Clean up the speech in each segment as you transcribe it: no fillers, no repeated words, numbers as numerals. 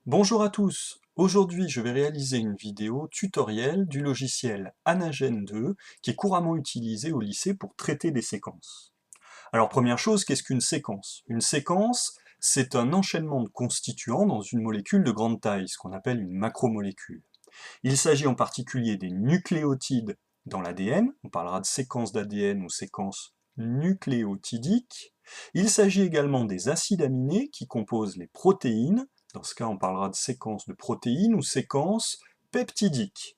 Bonjour à tous, aujourd'hui je vais réaliser une vidéo tutoriel du logiciel Anagen 2 qui est couramment utilisé au lycée pour traiter des séquences. Alors première chose, qu'est-ce qu'une séquence? Une séquence, c'est un enchaînement de constituants dans une molécule de grande taille, ce qu'on appelle une macromolécule. Il s'agit en particulier des nucléotides dans l'ADN, on parlera de séquence d'ADN ou séquence nucléotidique. Il s'agit également des acides aminés qui composent les protéines, dans ce cas on parlera de séquence de protéines ou séquence peptidique.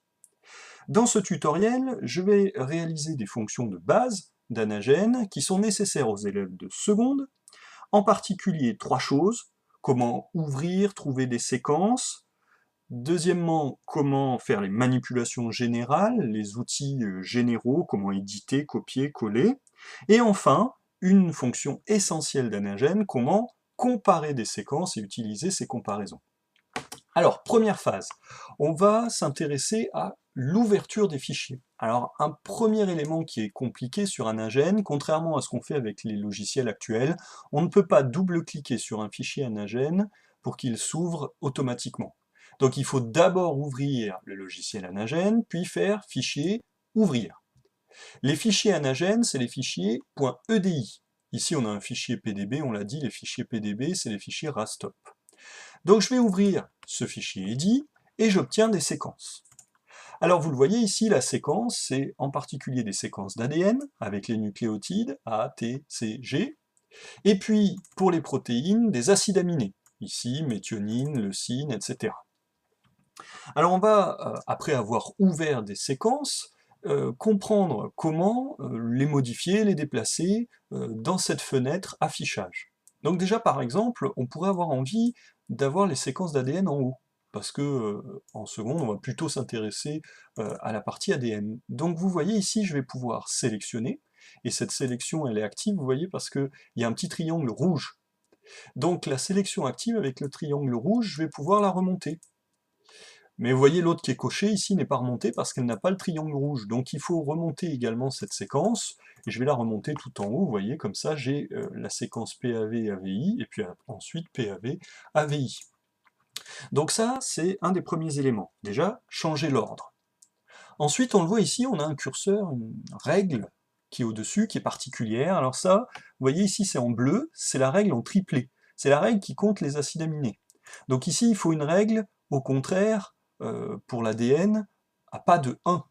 Dans ce tutoriel, je vais réaliser des fonctions de base d'Anagen qui sont nécessaires aux élèves de seconde, en particulier trois choses: comment ouvrir, trouver des séquences. Deuxièmement, comment faire les manipulations générales, les outils généraux, comment éditer, copier, coller. Et enfin, une fonction essentielle d'Anagen, comment comparer des séquences et utiliser ces comparaisons. Alors, première phase, on va s'intéresser à l'ouverture des fichiers. Alors, un premier élément qui est compliqué sur Anagen, contrairement à ce qu'on fait avec les logiciels actuels, on ne peut pas double-cliquer sur un fichier Anagen pour qu'il s'ouvre automatiquement. Donc il faut d'abord ouvrir le logiciel Anagen, puis faire fichier, ouvrir. Les fichiers Anagen, c'est les fichiers .edi. Ici on a un fichier PDB, on l'a dit, les fichiers PDB, c'est les fichiers rastop. Donc je vais ouvrir ce fichier EDI et j'obtiens des séquences. Alors vous le voyez ici, la séquence, c'est en particulier des séquences d'ADN avec les nucléotides A, T, C, G, et puis pour les protéines, des acides aminés, ici méthionine, leucine, etc. Alors on va, après avoir ouvert des séquences, comprendre comment les modifier, les déplacer dans cette fenêtre affichage. Donc déjà par exemple, on pourrait avoir envie d'avoir les séquences d'ADN en haut, parce que en seconde, on va plutôt s'intéresser à la partie ADN. Donc vous voyez ici, je vais pouvoir sélectionner, et cette sélection elle est active, vous voyez, parce qu'il y a un petit triangle rouge. Donc la sélection active avec le triangle rouge, je vais pouvoir la remonter. Mais vous voyez, l'autre qui est cochée ici n'est pas remontée parce qu'elle n'a pas le triangle rouge. Donc il faut remonter également cette séquence, et je vais la remonter tout en haut, vous voyez, comme ça j'ai la séquence PAV-AVI, et puis ensuite PAV-AVI. Donc ça, c'est un des premiers éléments. Déjà, changer l'ordre. Ensuite, on le voit ici, on a un curseur, une règle qui est au-dessus, qui est particulière. Alors ça, vous voyez ici, c'est en bleu, c'est la règle en triplé. C'est la règle qui compte les acides aminés. Donc ici, il faut une règle, au contraire, pour l'ADN, à pas de 1.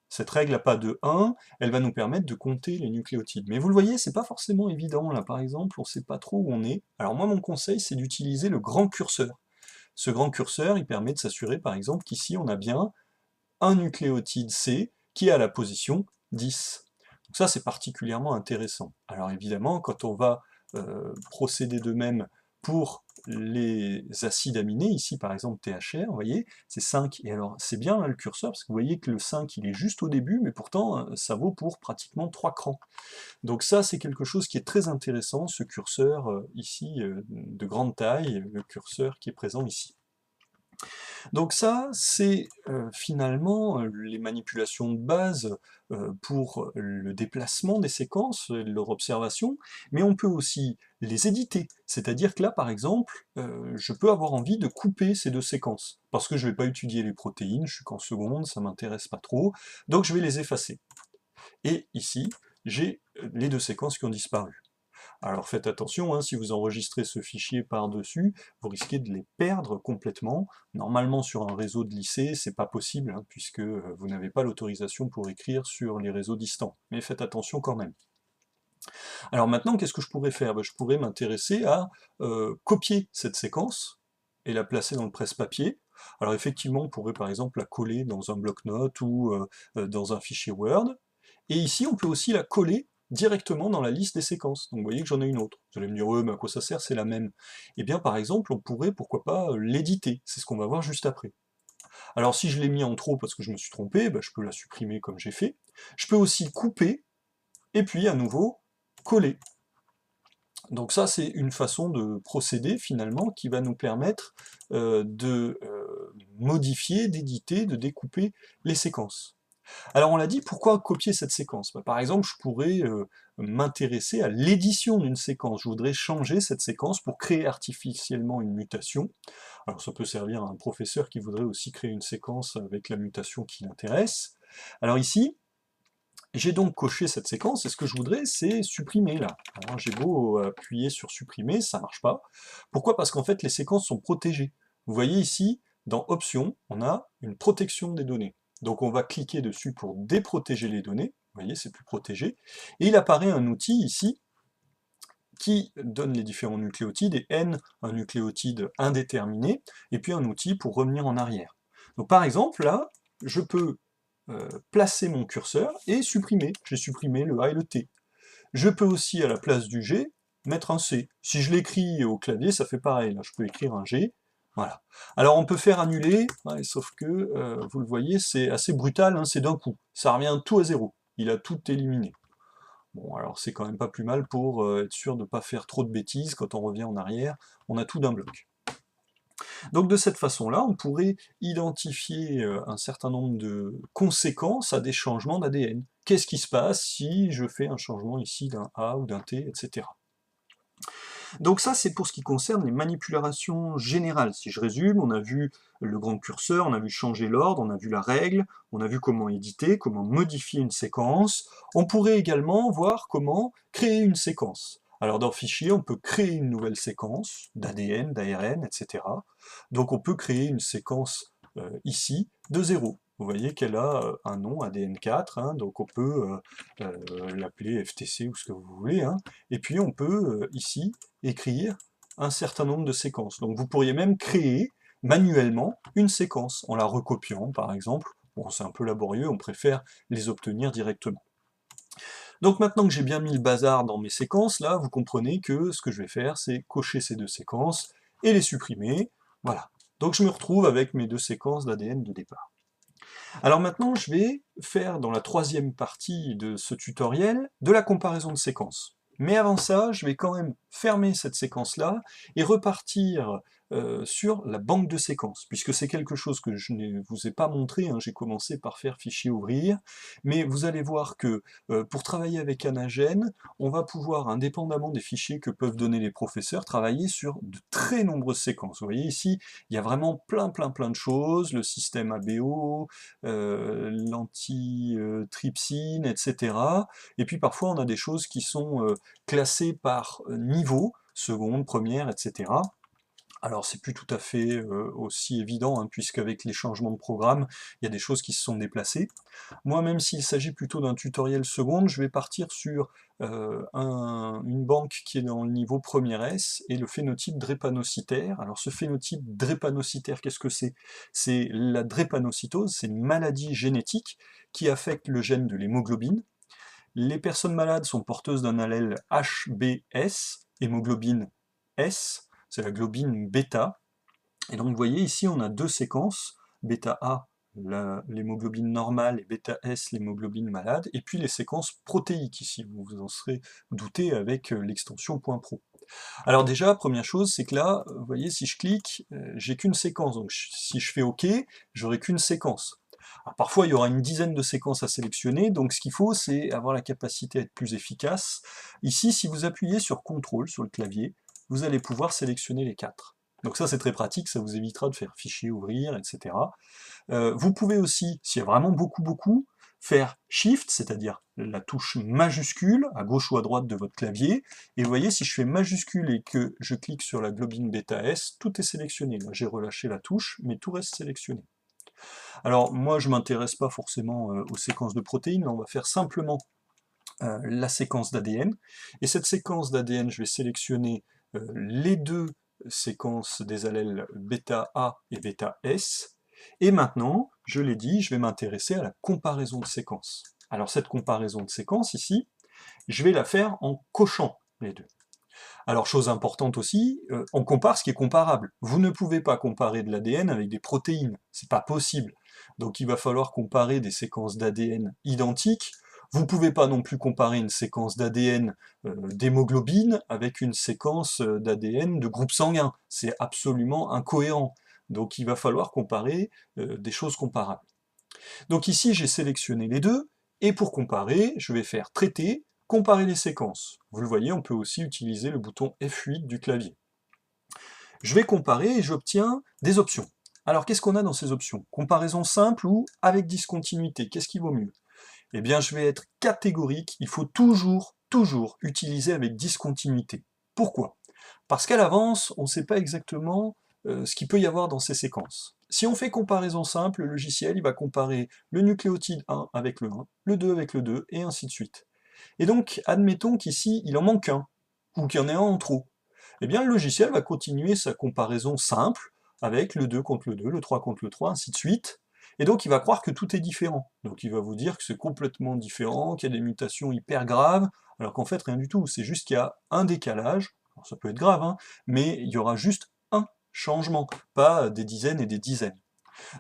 Cette règle à pas de 1, elle va nous permettre de compter les nucléotides. Mais vous le voyez, c'est pas forcément évident. Là, par exemple, on ne sait pas trop où on est. Alors moi, mon conseil, c'est d'utiliser le grand curseur. Ce grand curseur, il permet de s'assurer, par exemple, qu'ici, on a bien un nucléotide C qui est à la position 10. Donc ça, c'est particulièrement intéressant. Alors évidemment, quand on va procéder de même pour les acides aminés, ici par exemple THR, vous voyez, c'est 5. Et alors c'est bien là le curseur, parce que vous voyez que le 5 il est juste au début, mais pourtant ça vaut pour pratiquement 3 crans. Donc ça c'est quelque chose qui est très intéressant, ce curseur ici de grande taille, le curseur qui est présent ici. Donc ça, c'est finalement les manipulations de base pour le déplacement des séquences, leur observation, mais on peut aussi les éditer. C'est-à-dire que là, par exemple, je peux avoir envie de couper ces deux séquences, parce que je ne vais pas étudier les protéines, je suis qu'en seconde, ça m'intéresse pas trop, donc je vais les effacer. Et ici, j'ai les deux séquences qui ont disparu. Alors faites attention, hein, si vous enregistrez ce fichier par-dessus, vous risquez de les perdre complètement. Normalement sur un réseau de lycée, c'est pas possible, hein, puisque vous n'avez pas l'autorisation pour écrire sur les réseaux distants. Mais faites attention quand même. Alors maintenant, qu'est-ce que je pourrais faire? Je pourrais m'intéresser à copier cette séquence et la placer dans le presse-papier. Alors effectivement, on pourrait par exemple la coller dans un bloc-notes ou dans un fichier Word. Et ici, on peut aussi la coller directement dans la liste des séquences. Donc vous voyez que j'en ai une autre. Vous allez me dire, ouais, mais à quoi ça sert, c'est la même. Eh bien, par exemple, on pourrait, pourquoi pas, l'éditer. C'est ce qu'on va voir juste après. Alors si je l'ai mis en trop parce que je me suis trompé, je peux la supprimer comme j'ai fait. Je peux aussi couper, et puis à nouveau, coller. Donc ça, c'est une façon de procéder, finalement, qui va nous permettre de modifier, d'éditer, de découper les séquences. Alors on l'a dit, pourquoi copier cette séquence? Bah, par exemple, je pourrais m'intéresser à l'édition d'une séquence. Je voudrais changer cette séquence pour créer artificiellement une mutation. Alors ça peut servir à un professeur qui voudrait aussi créer une séquence avec la mutation qui l'intéresse. Alors ici, j'ai donc coché cette séquence, et ce que je voudrais, c'est supprimer là. Alors j'ai beau appuyer sur supprimer, ça marche pas. Pourquoi? Parce qu'en fait, les séquences sont protégées. Vous voyez ici, dans Options, on a une protection des données. Donc on va cliquer dessus pour déprotéger les données. Vous voyez, c'est plus protégé. Et il apparaît un outil ici qui donne les différents nucléotides, et N, un nucléotide indéterminé, et puis un outil pour revenir en arrière. Donc par exemple, là, je peux placer mon curseur et supprimer. J'ai supprimé le A et le T. Je peux aussi, à la place du G, mettre un C. Si je l'écris au clavier, ça fait pareil. Là, je peux écrire un G. Voilà. Alors on peut faire annuler, ouais, sauf que, vous le voyez, c'est assez brutal, hein, c'est d'un coup. Ça revient tout à zéro. Il a tout éliminé. Bon, alors c'est quand même pas plus mal pour être sûr de ne pas faire trop de bêtises. Quand on revient en arrière, on a tout d'un bloc. Donc de cette façon-là, on pourrait identifier un certain nombre de conséquences à des changements d'ADN. Qu'est-ce qui se passe si je fais un changement ici d'un A ou d'un T, etc. Donc ça, c'est pour ce qui concerne les manipulations générales. Si je résume, on a vu le grand curseur, on a vu changer l'ordre, on a vu la règle, on a vu comment éditer, comment modifier une séquence. On pourrait également voir comment créer une séquence. Alors dans Fichier, on peut créer une nouvelle séquence d'ADN, d'ARN, etc. Donc on peut créer une séquence ici de 0. Vous voyez qu'elle a un nom, ADN4, hein, donc on peut l'appeler FTC ou ce que vous voulez. Hein. Et puis on peut ici écrire un certain nombre de séquences. Donc vous pourriez même créer manuellement une séquence en la recopiant, par exemple. Bon, c'est un peu laborieux, on préfère les obtenir directement. Donc maintenant que j'ai bien mis le bazar dans mes séquences, là, vous comprenez que ce que je vais faire, c'est cocher ces deux séquences et les supprimer. Voilà. Donc je me retrouve avec mes deux séquences d'ADN de départ. Alors maintenant, je vais faire dans la troisième partie de ce tutoriel de la comparaison de séquences. Mais avant ça, je vais quand même fermer cette séquence-là et repartir sur la banque de séquences, puisque c'est quelque chose que je ne vous ai pas montré, hein, j'ai commencé par faire fichier ouvrir, mais vous allez voir que pour travailler avec Anagen, on va pouvoir, indépendamment des fichiers que peuvent donner les professeurs, travailler sur de très nombreuses séquences. Vous voyez ici, il y a vraiment plein de choses, le système ABO, l'antitrypsine, etc. Et puis parfois on a des choses qui sont classées par niveau, seconde, première, etc. Alors c'est plus tout à fait aussi évident, hein, puisqu'avec les changements de programme, il y a des choses qui se sont déplacées. Moi, même s'il s'agit plutôt d'un tutoriel seconde, je vais partir sur une banque qui est dans le niveau premier S, et le phénotype drépanocytaire. Alors ce phénotype drépanocytaire, qu'est-ce que c'est? C'est la drépanocytose, c'est une maladie génétique qui affecte le gène de l'hémoglobine. Les personnes malades sont porteuses d'un allèle HBS, hémoglobine S, c'est la globine bêta. Et donc vous voyez ici on a deux séquences, bêta A, l'hémoglobine normale, et bêta S, l'hémoglobine malade, et puis les séquences protéiques ici, vous vous en serez douté avec l'extension .pro. Alors déjà, première chose, c'est que là, vous voyez, si je clique, j'ai qu'une séquence, donc si je fais OK, j'aurai qu'une séquence. Alors, parfois, il y aura une dizaine de séquences à sélectionner, donc ce qu'il faut, c'est avoir la capacité à être plus efficace. Ici, si vous appuyez sur CTRL sur le clavier, vous allez pouvoir sélectionner les 4. Donc ça, c'est très pratique, ça vous évitera de faire fichier, ouvrir, etc. Vous pouvez aussi, s'il y a vraiment beaucoup, faire Shift, c'est-à-dire la touche majuscule, à gauche ou à droite de votre clavier, et vous voyez, si je fais majuscule et que je clique sur la globine bêta S, tout est sélectionné. Là, j'ai relâché la touche, mais tout reste sélectionné. Alors, moi, je ne m'intéresse pas forcément aux séquences de protéines, là, on va faire simplement la séquence d'ADN, et cette séquence d'ADN, je vais sélectionner les deux séquences des allèles bêta A et bêta S, et maintenant, je l'ai dit, je vais m'intéresser à la comparaison de séquences. Alors cette comparaison de séquences ici, je vais la faire en cochant les deux. Alors chose importante aussi, on compare ce qui est comparable. Vous ne pouvez pas comparer de l'ADN avec des protéines, c'est pas possible. Donc il va falloir comparer des séquences d'ADN identiques. Vous ne pouvez pas non plus comparer une séquence d'ADN d'hémoglobine avec une séquence d'ADN de groupe sanguin. C'est absolument incohérent. Donc il va falloir comparer des choses comparables. Donc ici, j'ai sélectionné les deux, et pour comparer, je vais faire traiter, comparer les séquences. Vous le voyez, on peut aussi utiliser le bouton F8 du clavier. Je vais comparer et j'obtiens des options. Alors qu'est-ce qu'on a dans ces options? Comparaison simple ou avec discontinuité, qu'est-ce qui vaut mieux? Eh bien je vais être catégorique, il faut toujours utiliser avec discontinuité. Pourquoi? Parce qu'à l'avance, on ne sait pas exactement ce qu'il peut y avoir dans ces séquences. Si on fait comparaison simple, le logiciel il va comparer le nucléotide 1 avec le 1, le 2 avec le 2, et ainsi de suite. Et donc, admettons qu'ici, il en manque un, ou qu'il y en ait un en trop. Eh bien, le logiciel va continuer sa comparaison simple, avec le 2 contre le 2, le 3 contre le 3, ainsi de suite, et donc il va croire que tout est différent. Donc il va vous dire que c'est complètement différent, qu'il y a des mutations hyper graves, alors qu'en fait rien du tout, c'est juste qu'il y a un décalage, alors ça peut être grave, hein, mais il y aura juste un changement, pas des dizaines et des dizaines.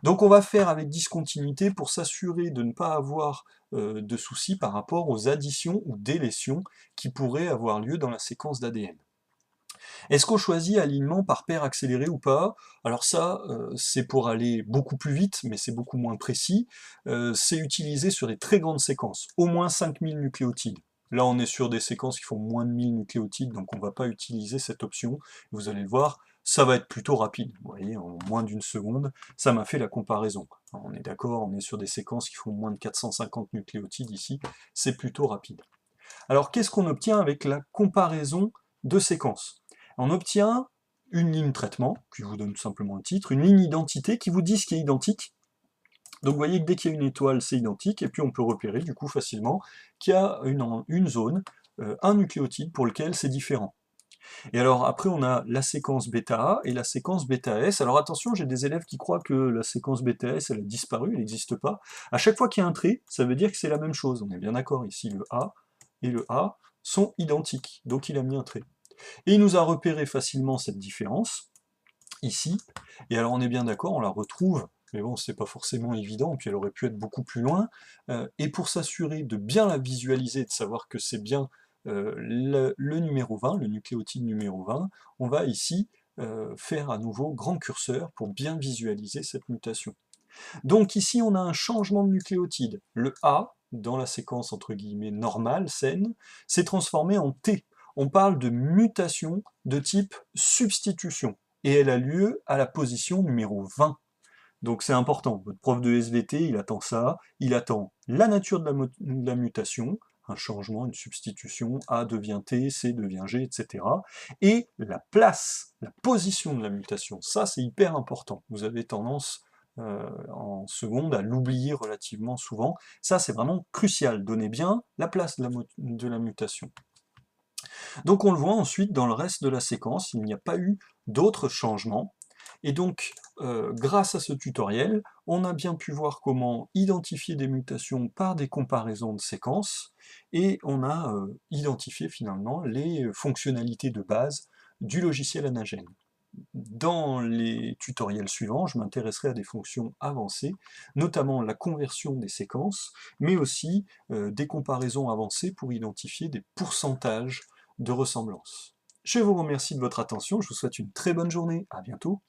Donc on va faire avec discontinuité pour s'assurer de ne pas avoir de soucis par rapport aux additions ou délétions qui pourraient avoir lieu dans la séquence d'ADN. Est-ce qu'on choisit alignement par paire accélérée ou pas? Alors ça, c'est pour aller beaucoup plus vite, mais c'est beaucoup moins précis. C'est utilisé sur des très grandes séquences, au moins 5000 nucléotides. Là, on est sur des séquences qui font moins de 1000 nucléotides, donc on ne va pas utiliser cette option. Vous allez le voir, ça va être plutôt rapide. Vous voyez, en moins d'une seconde, ça m'a fait la comparaison. Alors, on est d'accord, on est sur des séquences qui font moins de 450 nucléotides ici, c'est plutôt rapide. Alors, qu'est-ce qu'on obtient avec la comparaison de séquences? On obtient une ligne traitement, qui vous donne tout simplement un titre, une ligne identité qui vous dit ce qui est identique. Donc vous voyez que dès qu'il y a une étoile, c'est identique, et puis on peut repérer du coup facilement qu'il y a une zone, un nucléotide pour lequel c'est différent. Et alors après on a la séquence bêta A et la séquence bêta S. Alors attention, j'ai des élèves qui croient que la séquence bêta S elle a disparu, elle n'existe pas. À chaque fois qu'il y a un trait, ça veut dire que c'est la même chose. On est bien d'accord, ici le A et le A sont identiques, donc il a mis un trait. Et il nous a repéré facilement cette différence, ici, et alors on est bien d'accord, on la retrouve, mais bon, c'est pas forcément évident, puis elle aurait pu être beaucoup plus loin, et pour s'assurer de bien la visualiser, de savoir que c'est bien le numéro 20, le nucléotide numéro 20, on va ici faire à nouveau grand curseur pour bien visualiser cette mutation. Donc ici on a un changement de nucléotide, le A, dans la séquence entre guillemets normale, saine, s'est transformé en T. On parle de mutation de type substitution, et elle a lieu à la position numéro 20. Donc c'est important, votre prof de SVT, il attend ça, il attend la nature de la mutation, un changement, une substitution, A devient T, C devient G, etc. Et la place, la position de la mutation, ça c'est hyper important. Vous avez tendance en seconde à l'oublier relativement souvent. Ça c'est vraiment crucial, donnez bien la place de la mutation. Donc on le voit ensuite dans le reste de la séquence, il n'y a pas eu d'autres changements. Et donc, grâce à ce tutoriel, on a bien pu voir comment identifier des mutations par des comparaisons de séquences, et on a identifié finalement les fonctionnalités de base du logiciel Anagen. Dans les tutoriels suivants, je m'intéresserai à des fonctions avancées, notamment la conversion des séquences, mais aussi des comparaisons avancées pour identifier des pourcentages de ressemblance. Je vous remercie de votre attention, je vous souhaite une très bonne journée, à bientôt.